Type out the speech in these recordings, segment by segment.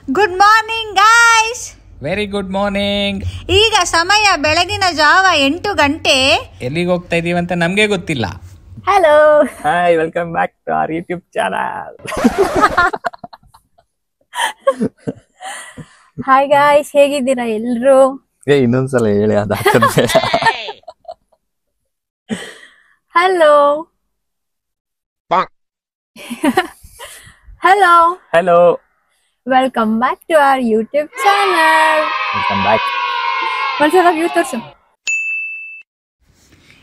Good morning guys. Very good morning. ಈಗ ಸಮಯ ಬೆಳಗಿನ ಜಾವ 8 ಗಂಟೆ. ಎಲ್ಲಿಗೆ ಹೋಗ್ತಾ ಇದೀವಿ ಅಂತ ನಮ್ಗೆ ಗೊತ್ತಿಲ್ಲ. Hello, hi, welcome back to our YouTube channel. Hi guys, ಹೇಗಿದ್ದೀರಾ ಎಲ್ರು? ಇನ್ನೊಂದ್ಸಲ ಹೇಳಿ ಅದ. Hello hello hello, welcome back to our YouTube channel. Welcome back. ಒಂದ್ಸಲ ವ್ಯೂ ತೋರ್ಸು.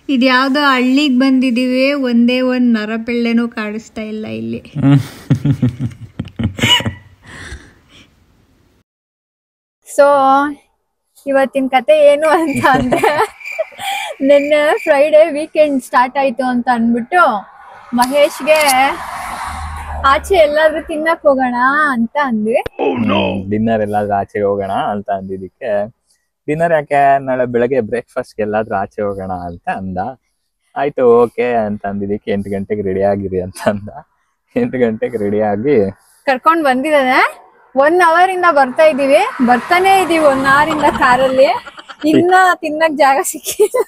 ಇದ್ಯಾವುದೋ ಹಳ್ಳಿಗೆ ಬಂದಿದೀವಿ, ಒಂದೇ ಒಂದ್ ನರಪೆಳ್ಳೆನೂ ಕಾಣಿಸ್ತಾ ಇಲ್ಲ ಇಲ್ಲಿ. ಸೊ ಇವತ್ತಿನ ಕತೆ ಏನು ಅಂತ ಅಂದ್ರೆ, ನಿನ್ನೆ ಫ್ರೈಡೆ ವೀಕೆಂಡ್ ಸ್ಟಾರ್ಟ್ ಆಯ್ತು ಅಂತ ಅಂದ್ಬಿಟ್ಟು ಮಹೇಶ್ಗೆ ಆಚೆ ಎಲ್ಲಾದ್ರೂ ತಿನ್ನಕ್ ಹೋಗೋಣ ಅಂತ ಅಂದ್ವಿ. ಡಿನ್ನರ್ ಎಲ್ಲಾದ್ರೂ ಆಚೆ ಹೋಗೋಣ ಅಂತ ಅಂದಿದ್ದಕ್ಕೆ, ಡಿನ್ನರ್ ಯಾಕೆ, ನಾಳೆ ಬೆಳಗ್ಗೆ ಬ್ರೇಕ್ಫಾಸ್ಟ್ ಎಲ್ಲಾದ್ರೂ ಆಚೆ ಹೋಗೋಣ ಅಂತ ಅಂದ. ಆಯ್ತು, ಓಕೆ ಅಂತ ಅಂದಿದ್ದಕ್ಕೆ 8 ಗಂಟೆಗೆ ರೆಡಿ ಆಗಿರಿ ಅಂತ ಅಂದ. 8 ಗಂಟೆಗೆ ರೆಡಿ ಆಗಿ ಕರ್ಕೊಂಡ್ ಬಂದಿದ್ದಾನೆ. 1 ಅವರ್ ಇಂದ ಬರ್ತಾನೆ ಇದೀವಿ 1 ಅವರ್ ಇಂದ ಕಾರಲ್ಲಿ. ಇನ್ನ ತಿನ್ನಕ್ ಜಾಗ ಸಿಕ್ಕಿಲ್ಲ.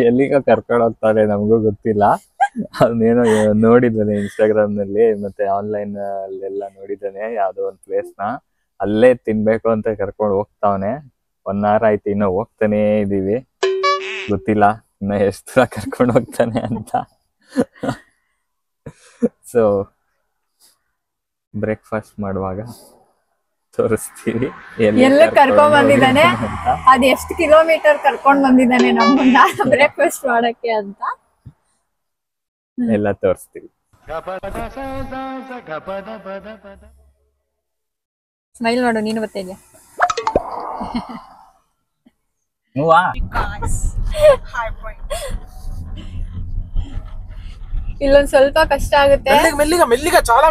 ಎಲ್ಲಿಗ ಕರ್ಕೊಂಡು ಹೋಗ್ತಾರೆ ನಮಗೂ ಗೊತ್ತಿಲ್ಲ. ಅದನ್ನೇನೋ ನೋಡಿದ್ದಾನೆ ಇನ್ಸ್ಟಾಗ್ರಾಮ್ ನಲ್ಲಿ, ಮತ್ತೆ ಆನ್ಲೈನ್ ಅಲ್ಲೆಲ್ಲ ನೋಡಿದ್ದಾನೆ ಯಾವ್ದೋ ಒಂದ್ ಪ್ಲೇಸ್ ನ. ಅಲ್ಲೇ ತಿನ್ಬೇಕು ಅಂತ ಕರ್ಕೊಂಡು ಹೋಗ್ತಾವನೆ. 1 ಅವರ್ ಆಯ್ತು, ಇನ್ನ ಹೋಗ್ತಾನೆ ಇದೀವಿ. ಗೊತ್ತಿಲ್ಲ ಇನ್ನ ಎಷ್ಟು ದೂರ ಕರ್ಕೊಂಡು ಹೋಗ್ತಾನೆ ಅಂತ. ಸೊ ಬ್ರೇಕ್ಫಾಸ್ಟ್ ಮಾಡುವಾಗ ತೋರಿಸ್ತೀವಿ ಎಲ್ಲ ಕರ್ಕೊಂಡ್ ಬಂದಿದ್ದಾನೆ. ಅದ್ ಎಷ್ಟು ಕಿಲೋಮೀಟರ್ ಕರ್ಕೊಂಡ್ ಬಂದಿದ್ದಾನೆ ನಮ್ಮನ್ನ ಬ್ರೇಕ್ಫಾಸ್ಟ್ ಮಾಡಕ್ಕೆ ಅಂತ ಎಲ್ಲ ತೋರಿಸ್ತೀವಿ. ಸ್ಮೈಲ್ ಮಾಡು, ನೀನು ಬರ್ತಾ ಇದೆಯಾ? ಇಲ್ಲೊಂದ್ ಸ್ವಲ್ಪ ಕಷ್ಟ ಆಗುತ್ತೆ. ಮೆಲ್ಲಿಗ ಚಾಲ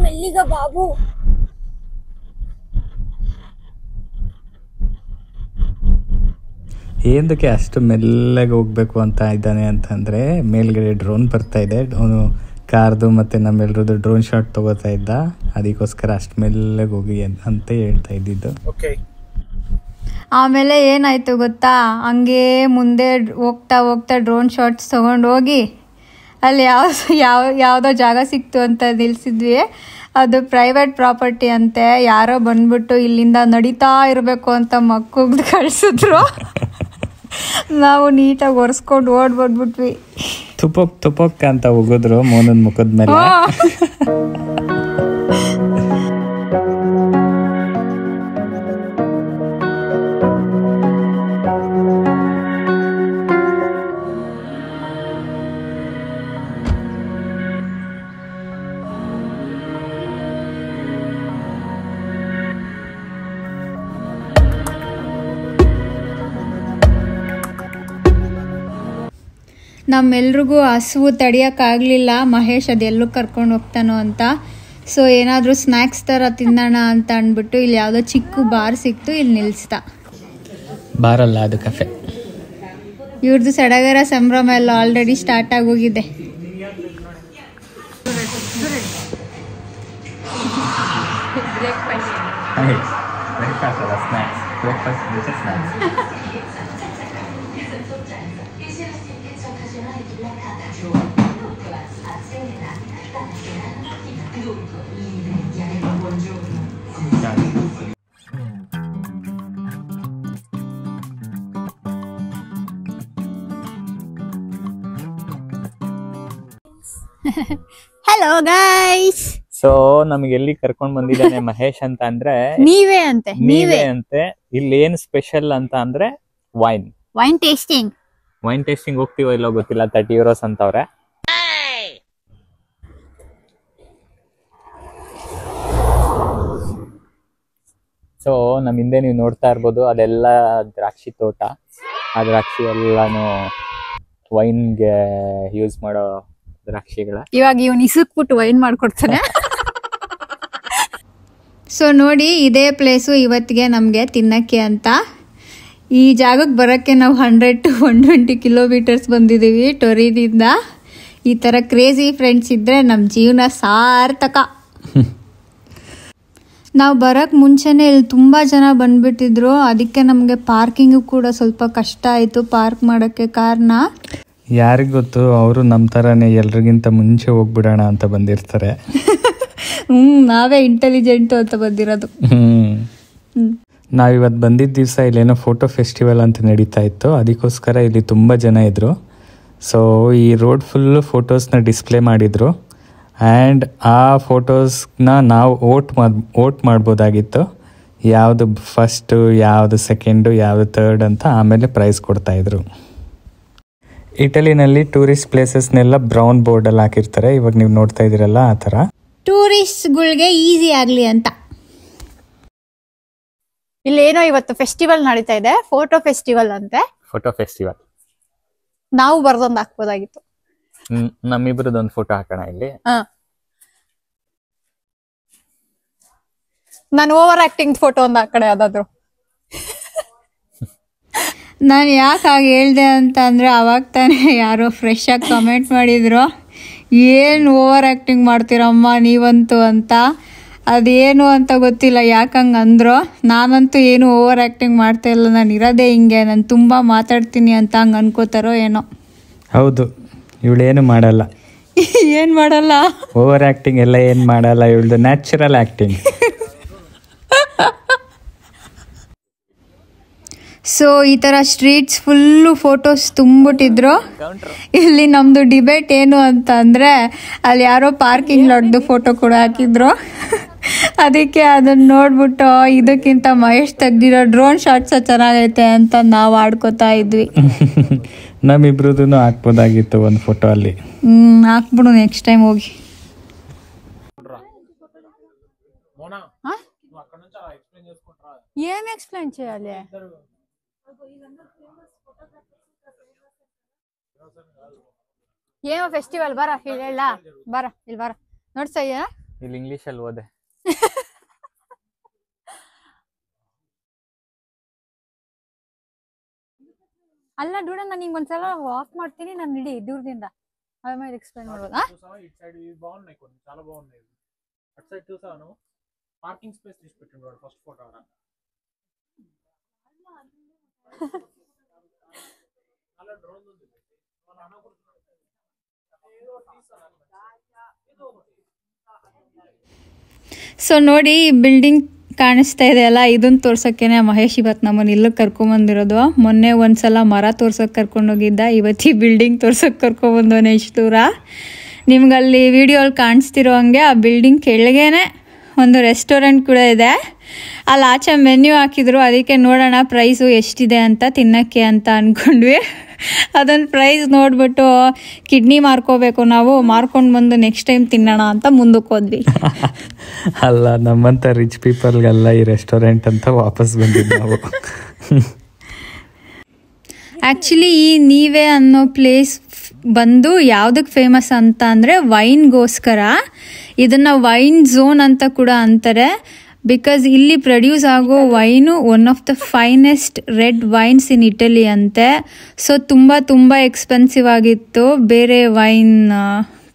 ಮೆಲ್ಲಿಗ ಬಾಬು. ಏನಕ್ಕೆ ಅಷ್ಟು ಮೆಲ್ಲಗೆ ಹೋಗ್ಬೇಕು ಅಂತ ಇದ್ದಾನೆ ಅಂತಂದ್ರೆ, ಮೇಲ್ಗಡೆ ಡ್ರೋನ್ ಬರ್ತಾ ಇದೆ, ಅವನು ಕಾರ್ದು ಮತ್ತೆ ನಮ್ಮೆಲ್ರದ್ದು ಡ್ರೋನ್ ಶಾಟ್ ತಗೋತಾ ಇದ್ದ. ಅದಕ್ಕೋಸ್ಕರ ಅಷ್ಟು ಮೆಲ್ಲಗೆ ಹೋಗಿ ಅಂತ ಹೇಳ್ತಾ ಇದ್ದಿದ್ದು. ಆಮೇಲೆ ಏನಾಯ್ತು ಗೊತ್ತಾ, ಹಂಗೆ ಮುಂದೆ ಹೋಗ್ತಾ ಹೋಗ್ತಾ ಡ್ರೋನ್ ಶಾಟ್ಸ್ ತಗೊಂಡು ಹೋಗಿ ಅಲ್ಲಿ ಯಾವುದೋ ಜಾಗ ಸಿಕ್ತು ಅಂತ ನಿಲ್ಸಿದ್ವಿ. ಅದು ಪ್ರೈವೇಟ್ ಪ್ರಾಪರ್ಟಿ ಅಂತೆ. ಯಾರೋ ಬಂದ್ಬಿಟ್ಟು ಇಲ್ಲಿಂದ ನಡೀತಾ ಇರಬೇಕು ಅಂತ ಮಕ್ಕಳು ಕಳಿಸಿದ್ರು. ನಾವು ನೀಟಾಗಿ ಒರೆಸ್ಕೊಂಡು ಓಡ್ಬಿಟ್ವಿ. ತುಪೋಕ್ ಅಂತ ಹೋಗಿದ್ರು ಮೋನನ್ ಮುಖದ ಮೇಲೆ. ನಮ್ಮೆಲ್ರಿಗೂ ಹಸುವು ತಡಿಯೋಕ್ಕಾಗಲಿಲ್ಲ. ಮಹೇಶ್ ಅದೆಲ್ಲೂ ಕರ್ಕೊಂಡು ಹೋಗ್ತಾನೋ ಅಂತ. ಸೊ ಏನಾದರೂ ಸ್ನ್ಯಾಕ್ಸ್ ಥರ ತಿನ್ನೋಣ ಅಂತ ಅಂದ್ಬಿಟ್ಟು ಇಲ್ಲಿ ಯಾವುದೋ ಚಿಕ್ಕ ಬಾರ್ ಸಿಕ್ತು, ಇಲ್ಲಿ ನಿಲ್ಲಿಸ್ದ. ಬಾರಲ್ಲ, ಅದು ಕಫೆ. ಇವ್ರದ್ದು ಸಡಗರ ಸಂಭ್ರಮ ಎಲ್ಲ ಆಲ್ರೆಡಿ ಸ್ಟಾರ್ಟ್ ಆಗೋಗಿದೆ. Hello guys. ಸೊ ನಮಗೆ ಎಲ್ಲಿ ಕರ್ಕೊಂಡ್ ಬಂದಿದ್ದಾನೆ ಮಹೇಶ್ ಅಂತ ಅಂದ್ರೆ, ನೀವೇ ಅಂತೆ. ಇಲ್ಲಿ ಏನ್ ಸ್ಪೆಷಲ್ ಅಂತ ಅಂದ್ರೆ ವೈನ್ ಟೇಸ್ಟಿಂಗ್ ಹೋಗ್ತೀವೋ ಇಲ್ಲೋ ಗೊತ್ತಿಲ್ಲ. 30 euros ಅಂತವ್ರೆ. ಸೊ ನಮ್ ಹಿಂದೆ ನೀವು ನೋಡ್ತಾ ಇರ್ಬೋದು, ಅದೆಲ್ಲ ದ್ರಾಕ್ಷಿ ತೋಟ. ಆ ದ್ರಾಕ್ಷಿ ಎಲ್ಲಾನು ವೈನ್ಗೆ ಯೂಸ್ ಮಾಡೋ ದ್ರಾಕ್ಷಿಗಳ. ಇವಾಗ ಇವನ್ ಇಸುಕ್ಬಿಟ್ಟು ವೈನ್ ಮಾಡ್ಕೊಡ್ತಾನೆ. ಸೊ ನೋಡಿ, ಇದೇ ಪ್ಲೇಸು ಇವತ್ತಿಗೆ ನಮಗೆ ತಿನ್ನಕ್ಕೆ ಅಂತ. ಈ ಜಾಗಕ್ಕೆ ಬರೋಕ್ಕೆ ನಾವು 100 to 120 ಕಿಲೋಮೀಟರ್ಸ್ ಬಂದಿದ್ದೀವಿ ಟೊರಿನಿಂದ. ಈ ಥರ ಕ್ರೇಜಿ ಫ್ರೆಂಡ್ಸ್ ಇದ್ದರೆ ನಮ್ಮ ಜೀವನ ಸಾರ್ಥಕ. ನಾವು ಬರೋಕ್ಕೆ ಮುಂಚೆನೇ ಇಲ್ಲಿ ತುಂಬ ಜನ ಬಂದುಬಿಟ್ಟಿದ್ರು. ಅದಕ್ಕೆ ನಮಗೆ ಪಾರ್ಕಿಂಗು ಕೂಡ ಸ್ವಲ್ಪ ಕಷ್ಟ ಆಯಿತು ಪಾರ್ಕ್ ಮಾಡೋಕ್ಕೆ. ಕಾರಣ ಯಾರಿಗೆ ಗೊತ್ತು, ಅವರು ನಮ್ಮ ಥರನೇ ಎಲ್ರಿಗಿಂತ ಮುಂಚೆ ಹೋಗ್ಬಿಡೋಣ ಅಂತ ಬಂದಿರ್ತಾರೆ. ನಾವೇ ಇಂಟೆಲಿಜೆಂಟು ಅಂತ ಬಂದಿರೋದು. ನಾವಿವತ್ತು ಬಂದಿದ್ದ ದಿವಸ ಇಲ್ಲೇನೋ ಫೋಟೋ ಫೆಸ್ಟಿವಲ್ ಅಂತ ನಡೀತಾ ಇತ್ತು. ಅದಕ್ಕೋಸ್ಕರ ಇಲ್ಲಿ ತುಂಬ ಜನ ಇದ್ದರು. ಸೊ ಈ ರೋಡ್ ಫುಲ್ಲು ಫೋಟೋಸ್ನ ಡಿಸ್ಪ್ಲೇ ಮಾಡಿದರು. ಆ್ಯಂಡ್ ಆ ಫೋಟೋಸ್ನ ನಾವು ಓಟ್ ಮಾಡ್ಬೋದಾಗಿತ್ತು. ಯಾವುದು ಫಸ್ಟು, ಯಾವುದು ಸೆಕೆಂಡು, ಯಾವುದು ಥರ್ಡ್ ಅಂತ. ಆಮೇಲೆ ಪ್ರೈಸ್ ಕೊಡ್ತಾಯಿದ್ರು. ಇಟಲಿನಲ್ಲಿ ಟೂರಿಸ್ಟ್ ಪ್ಲೇಸಸ್ನೆಲ್ಲ ಬ್ರೌನ್ ಬೋರ್ಡಲ್ಲಿ ಹಾಕಿರ್ತಾರೆ. ಇವಾಗ ನೀವು ನೋಡ್ತಾ ಇದ್ದೀರಲ್ಲ, ಆ ಥರ ಟೂರಿಸ್ಟ್ಗಳಿಗೆ ಈಸಿ ಆಗಲಿ ಅಂತ. ಇಲ್ಲೇನೋ ಇವತ್ತು ಫೆಸ್ಟಿವಲ್ ನಡೀತಾ ಇದೆ, ಫೋಟೋ ಫೆಸ್ಟಿವಲ್ ಅಂತೆ. ಫೋಟೋ ಫೆಸ್ಟಿವಲ್ ನಾವು ಬರ್ದೊಂದು ಹಾಕ್ಬೋದಾಗಿತ್ತು. ನಮ್ಮಿಬ್ರದೊಂದು ಫೋಟೋ ಹಾಕೋಣ ಇಲ್ಲಿ. ನಾನು ಓವರ್ ಆಕ್ಟಿಂಗ್ ಫೋಟೋ ಒಂದು ಹಾಕೋಣ ಯಾವ್ದಾದ್ರು. ನಾನು ಯಾಕೆ ಹಾಗೆ ಹೇಳ್ದೆ ಅಂತ ಅಂದರೆ, ಅವಾಗ ತಾನೇ ಯಾರೋ ಫ್ರೆಶ್ ಆಗಿ ಕಮೆಂಟ್ ಮಾಡಿದ್ರು, ಏನು ಓವರ್ ಆ್ಯಕ್ಟಿಂಗ್ ಮಾಡ್ತೀರಮ್ಮ ನೀವಂತೂ ಅಂತ. ಅದೇನು ಅಂತ ಗೊತ್ತಿಲ್ಲ ಯಾಕೆ ಹಂಗೆ ಅಂದರು. ನಾನಂತೂ ಏನು ಓವರ್ ಆ್ಯಕ್ಟಿಂಗ್ ಮಾಡ್ತಾ ಇಲ್ಲ, ನಾನು ಇರೋದೇ ಹಿಂಗೆ, ನಾನು ತುಂಬ ಮಾತಾಡ್ತೀನಿ ಅಂತ ಹಂಗೆ ಅನ್ಕೋತಾರೋ ಏನೋ. ಹೌದು, ಇವಳೇನು ಮಾಡಲ್ಲ. ಏನು ಮಾಡಲ್ಲ, ಓವರ್ ಆ್ಯಕ್ಟಿಂಗ್ ಎಲ್ಲ ಏನು ಮಾಡಲ್ಲ. ಇವಳ್ದು ನ್ಯಾಚುರಲ್ ಆ್ಯಕ್ಟಿಂಗ್. ಸೊ ಈ ಥರ ಸ್ಟ್ರೀಟ್ಸ್ ಫುಲ್ಲು ಫೋಟೋಸ್ ತುಂಬಿಟ್ಟಿದ್ರು. ಇಲ್ಲಿ ನಮ್ಮದು ಡಿಬೇಟ್ ಏನು ಅಂತ ಅಂದರೆ, ಅಲ್ಲಿ ಯಾರೋ ಪಾರ್ಕಿಂಗ್ ಲಾಟ್ದು ಫೋಟೋ ಕೂಡ ಹಾಕಿದ್ರು. ಅದಕ್ಕೆ ಅದನ್ನು ನೋಡ್ಬಿಟ್ಟು ಇದಕ್ಕಿಂತ ಮಹೇಶ್ ತೆಗ್ದಿರೋ ಡ್ರೋನ್ ಶಾಟ್ಸ ಚೆನ್ನಾಗೈತೆ ಅಂತ ನಾವು ಆಡ್ಕೋತಾ ಇದ್ವಿ. ನಮ್ಮಿಬ್ರದೂ ಹಾಕ್ಬೋದಾಗಿತ್ತು ಒಂದು ಫೋಟೋ ಅಲ್ಲಿ. ಹಾಕ್ಬಿಡು ನೆಕ್ಸ್ಟ್ ಟೈಮ್ ಹೋಗಿ. ಏನ್ ಎಕ್ಸ್ಪ್ಲೈನ್ చేయాలి? ಏನೋ ಫೆಸ್ಟಿವಲ್ ಬರ ಹೇಳ, ಬರ ಇಲ್ಲಿ ಬರ ನೋಡ್ಸಯ್ಯ. ಇಲ್ಲಿ ಇಂಗ್ಲಿಷಲ್ಲಿ ಓದೆ. ಅಲ್ಲ ಡೂಡ, ನಾನು ನಿಂಗೆ ಒಂದ್ಸಲ ವಾಕ್ ಮಾಡ್ತೀನಿ, ನಾನು ಇಡೀ ದೂರದಿಂದ ಆಮೇಲೆ ಎಕ್ಸ್ಪ್ಲೈನ್ ಮಾಡ್ಬೋದಾ? చాలా బాగున్నాయి. అటు సైడ్ చూసాను, పార్కింగ్ స్పేస్ తీసి పెట్టిండు ఫస్ట్ ఫోటో. అలా డ్రోన్ ఉంది. ಸೊ ನೋಡಿ, ಈ ಬಿಲ್ಡಿಂಗ್ ಕಾಣಿಸ್ತಾ ಇದೆ ಅಲ್ಲ, ಇದನ್ನು ತೋರ್ಸೋಕ್ಕೇನೆ ಮಹೇಶ್ ಇವತ್ತು ನಮ್ಮನ್ನು ಇಲ್ಲಿಗೆ ಕರ್ಕೊಂಬಂದಿರೋದು. ಮೊನ್ನೆ ಒಂದ್ಸಲ ಮರ ತೋರ್ಸೋಕೆ ಕರ್ಕೊಂಡೋಗಿದ್ದ, ಇವತ್ತು ಈ ಬಿಲ್ಡಿಂಗ್ ತೋರ್ಸೋಕೆ ಕರ್ಕೊಂಬಂದವನೇ ಇಷ್ಟು ದೂರ. ನಿಮ್ಗಲ್ಲಿ ವಿಡಿಯೋಲ್ಲಿ ಕಾಣಿಸ್ತಿರೋ ಹಂಗೆ ಆ ಬಿಲ್ಡಿಂಗ್ ಕೆಳಗೇನೆ ಒಂದು ರೆಸ್ಟೋರೆಂಟ್ ಕೂಡ ಇದೆ. ಅಲ್ಲಿ ಆಚೆ ಮೆನ್ಯೂ ಹಾಕಿದ್ರು. ಅದಕ್ಕೆ ನೋಡೋಣ ಪ್ರೈಸು ಎಷ್ಟಿದೆ ಅಂತ ತಿನ್ನೋಕ್ಕೆ ಅಂತ ಅಂದ್ಕೊಂಡ್ವಿ. ಅದೊಂದು ಪ್ರೈಸ್ ನೋಡ್ಬಿಟ್ಟು ಕಿಡ್ನಿ ಮಾರ್ಕೋಬೇಕು ನಾವು, ಮಾರ್ಕೊಂಡು ಬಂದು ನೆಕ್ಸ್ಟ್ ಟೈಮ್ ತಿನ್ನೋಣ ಅಂತ ಮುಂದಕ್ಕೆ ಹೋದ್ವಿ. ಅಲ್ಲ, ನಮ್ಮಂಥ ರಿಚ್ ಪೀಪಲ್ಗೆಲ್ಲ ಈ ರೆಸ್ಟೋರೆಂಟ್ ಅಂತ ವಾಪಸ್ ಬಂದಿದ್ದು ನಾವು. ಆ್ಯಕ್ಚುಲಿ ಈ ನೀವೇ ಅನ್ನೋ ಪ್ಲೇಸ್ ಬಂದು ಯಾವುದಕ್ಕೆ ಫೇಮಸ್ ಅಂತ ಅಂದರೆ ವೈನ್ಗೋಸ್ಕರ. ಇದನ್ನು ವೈನ್ ಝೋನ್ ಅಂತ ಕೂಡ ಅಂತಾರೆ. ಬಿಕಾಸ್ ಇಲ್ಲಿ ಪ್ರೊಡ್ಯೂಸ್ ಆಗೋ wine one of the finest red wines in Italy ಅಂತೆ. ಸೊ ತುಂಬ ಎಕ್ಸ್ಪೆನ್ಸಿವ್ ಆಗಿತ್ತು ಬೇರೆ ವೈನ್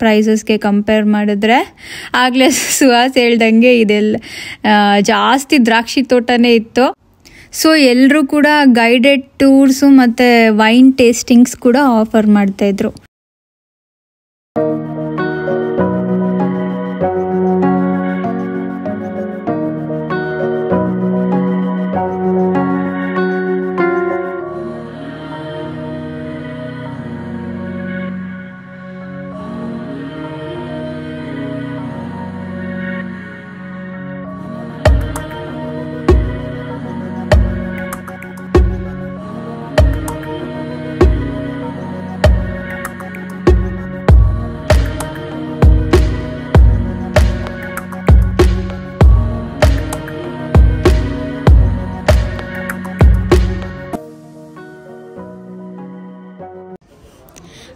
ಪ್ರೈಸಸ್ಗೆ ಕಂಪೇರ್ ಮಾಡಿದ್ರೆ. ಆಗಲೇ ಸುಹಾಸ್ ಹೇಳ್ದಂಗೆ ಇದೆಲ್ಲ ಜಾಸ್ತಿ ದ್ರಾಕ್ಷಿ ತೋಟನೇ ಇತ್ತು. ಸೊ ಎಲ್ಲರೂ ಕೂಡ ಗೈಡೆಡ್ ಟೂರ್ಸು ಮತ್ತು ವೈನ್ ಟೇಸ್ಟಿಂಗ್ಸ್ ಕೂಡ ಆಫರ್ ಮಾಡ್ತಾಯಿದ್ರು.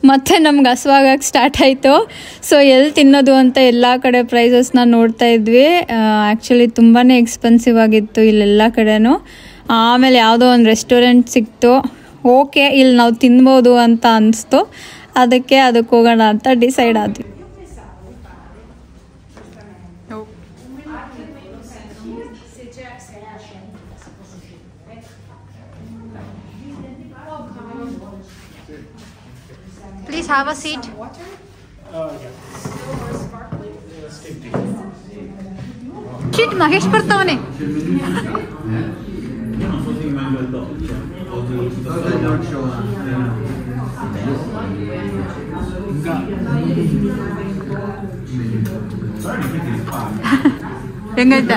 ಮತ್ತು ನಮ್ಗೆ ಹಸುವಾಗಕ್ಕೆ ಸ್ಟಾರ್ಟ್ ಆಯಿತು. ಸೊ ಎಲ್ಲಿ ತಿನ್ನೋದು ಅಂತ ಎಲ್ಲ ಕಡೆ ಪ್ರೈಸಸ್ನ ನೋಡ್ತಾ ಇದ್ವಿ. ಆ್ಯಕ್ಚುಲಿ ತುಂಬಾ ಎಕ್ಸ್ಪೆನ್ಸಿವ್ ಆಗಿತ್ತು ಇಲ್ಲೆಲ್ಲ ಕಡೆನೂ. ಆಮೇಲೆ ಯಾವುದೋ ಒಂದು ರೆಸ್ಟೋರೆಂಟ್ ಸಿಕ್ತು. ಓಕೆ, ಇಲ್ಲಿ ನಾವು ತಿನ್ಬೋದು ಅಂತ ಅನಿಸ್ತು. ಅದಕ್ಕೆ ಹೋಗೋಣ ಅಂತ ಡಿಸೈಡ್ ಆದ್ವಿ. Please have a seat. Shit, Mahesh ಬರ್ತಾವನೆ. ಹೆಂಗೈತೆ?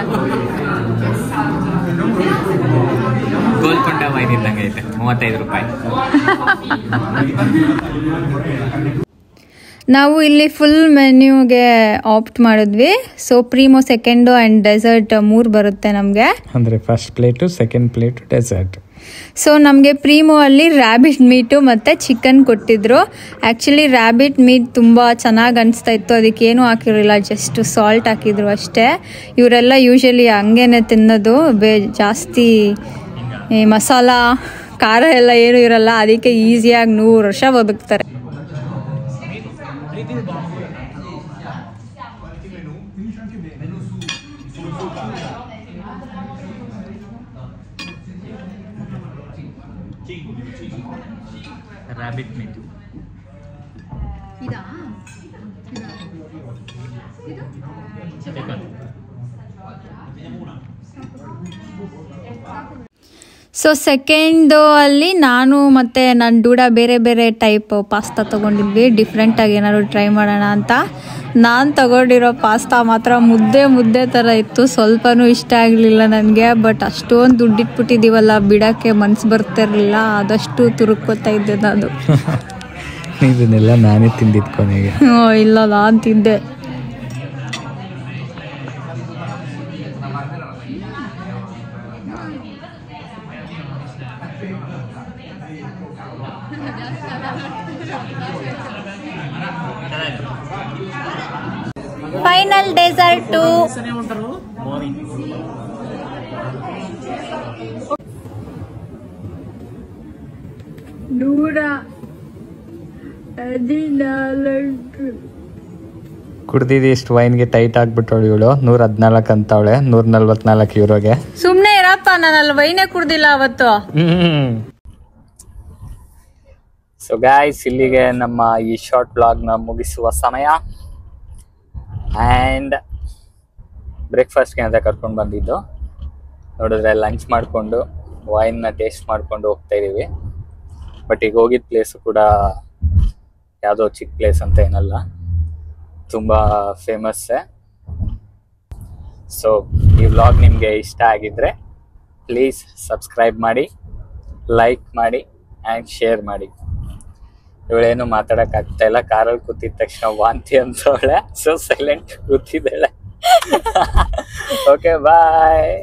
ಗೋಲ್ಕೊಂಡ ವೈನ್ ಇದ್ದಂಗೆ ಐತೆ, 35 ರೂಪಾಯಿ. ನಾವು ಇಲ್ಲಿ ಫುಲ್ ಮೆನ್ಯೂಗೆ ಆಪ್ಟ್ ಮಾಡಿದ್ವಿ. ಸೊ ಪ್ರೀಮೋ, ಸೆಕೆಂಡು ಆ್ಯಂಡ್ ಡೆಸರ್ಟ್ 3 ಬರುತ್ತೆ ನಮಗೆ. ಅಂದರೆ first plate, second plate, dessert. So ನಮಗೆ ಪ್ರೀಮೋ ಅಲ್ಲಿ ರ್ಯಾಬಿಟ್ ಮೀಟು ಮತ್ತು ಚಿಕನ್ ಕೊಟ್ಟಿದ್ರು. ಆ್ಯಕ್ಚುಲಿ ರ್ಯಾಬಿಟ್ ಮೀಟ್ ತುಂಬ ಚೆನ್ನಾಗಿ ಅನಿಸ್ತಾ ಇತ್ತು, ಅದಕ್ಕೇನು ಹಾಕಿರಲಿಲ್ಲ, ಜಸ್ಟ್ ಸಾಲ್ಟ್ ಹಾಕಿದ್ರು ಅಷ್ಟೇ. ಇವರೆಲ್ಲ ಯೂಶಲಿ ಹಂಗೇನೆ ತಿನ್ನೋದು, ಜಾಸ್ತಿ ಈ ಮಸಾಲ ಖಾರ ಎಲ್ಲ ಏನೂ ಇರಲ್ಲ, ಅದಕ್ಕೆ ಈಸಿಯಾಗಿ 100 ವರ್ಷ ಬದುಕ್ತಾರೆ. ರ್ಯಾಬಿಟ್ ಮೀಟ್ ಸೊ ಸೆಕೆಂಡು ಅಲ್ಲಿ ನಾನು ಮತ್ತು ನನ್ನ ಡೂಡ ಬೇರೆ ಬೇರೆ ಟೈಪ್ ಪಾಸ್ತಾ ತೊಗೊಂಡಿದ್ವಿ, ಡಿಫ್ರೆಂಟಾಗಿ ಏನಾದ್ರು ಟ್ರೈ ಮಾಡೋಣ ಅಂತ. ನಾನು ತಗೊಂಡಿರೋ ಪಾಸ್ತಾ ಮಾತ್ರ ಮುದ್ದೆ ಥರ ಇತ್ತು, ಸ್ವಲ್ಪನೂ ಇಷ್ಟ ಆಗಲಿಲ್ಲ ನನಗೆ. ಬಟ್ ಅಷ್ಟೊಂದು ದುಡ್ಡಿಟ್ಬಿಟ್ಟಿದ್ದೀವಲ್ಲ, ಬಿಡೋಕ್ಕೆ ಮನಸ್ಸು ಬರ್ತಿರಲಿಲ್ಲ, ಆದಷ್ಟು ತುರುಕೋತಾ ಇದ್ದೆ ನಾನು. ಇದನ್ನೆಲ್ಲ ನಾನೇ ತಿಂದಿದ್ದು ಕೊನೆಗೆ. ಇಲ್ಲ, ನಾನು ತಿಂದೆ. ಫೈನಲ್ ಡೆಸರ್ಟು ಕುಡ್ದಿದ್ದು ಇಷ್ಟು ವೈನ್ಗೆ ಟೈಟ್ ಆಗ್ಬಿಟ್ಟವಳು ಇವಳು. 114 ಅಂತವಳೆ, 144 ಯೂರೋಗೆ. ಸುಮ್ನೆ ಇರಪ್ಪ, ನಾನು ಅಲ್ಲಿ ವೈನೇ ಕುಡ್ದಿಲ್ಲ ಅವತ್ತು. ಸೊ ಗಾಯ್ಸ್, ಇಲ್ಲಿಗೆ ನಮ್ಮ ಈ ಶಾರ್ಟ್ ವ್ಲಾಗ್ನ ಮುಗಿಸುವ ಸಮಯ. ಆ್ಯಂಡ್ ಬ್ರೇಕ್ಫಾಸ್ಟ್ಗೆ ಅಂತ ಕರ್ಕೊಂಡು ಬಂದಿದ್ದು, ನೋಡಿದ್ರೆ ಲಂಚ್ ಮಾಡಿಕೊಂಡು ವೈನ್ನ ಟೇಸ್ಟ್ ಮಾಡ್ಕೊಂಡು ಹೋಗ್ತಾ ಇದ್ದೀವಿ. ಬಟ್ ಈಗ ಹೋಗಿದ್ದ ಪ್ಲೇಸು ಕೂಡ ಯಾವುದೋ ಚಿಕ್ಕ ಪ್ಲೇಸ್ ಅಂತ ಏನಲ್ಲ, ತುಂಬ ಫೇಮಸ್ಸೇ. ಸೊ ಈ ವ್ಲಾಗ್ ನಿಮಗೆ ಇಷ್ಟ ಆಗಿದ್ರೆ ಪ್ಲೀಸ್ ಸಬ್ಸ್ಕ್ರೈಬ್ ಮಾಡಿ, ಲೈಕ್ ಮಾಡಿ ಆ್ಯಂಡ್ ಶೇರ್ ಮಾಡಿ. ಇವಳೇನು ಮಾತಾಡೋಕ್ಕಾಗ್ತಾ ಇಲ್ಲ, ಕಾರಲ್ಲಿ ಕೂತಿದ ತಕ್ಷಣ ವಾಂತಿ ಅಂತವಳೆ, ಸೊ ಸೈಲೆಂಟ್ ಕೂತಿದ್ದಾಳೆ. ಓಕೆ, ಬಾಯ್.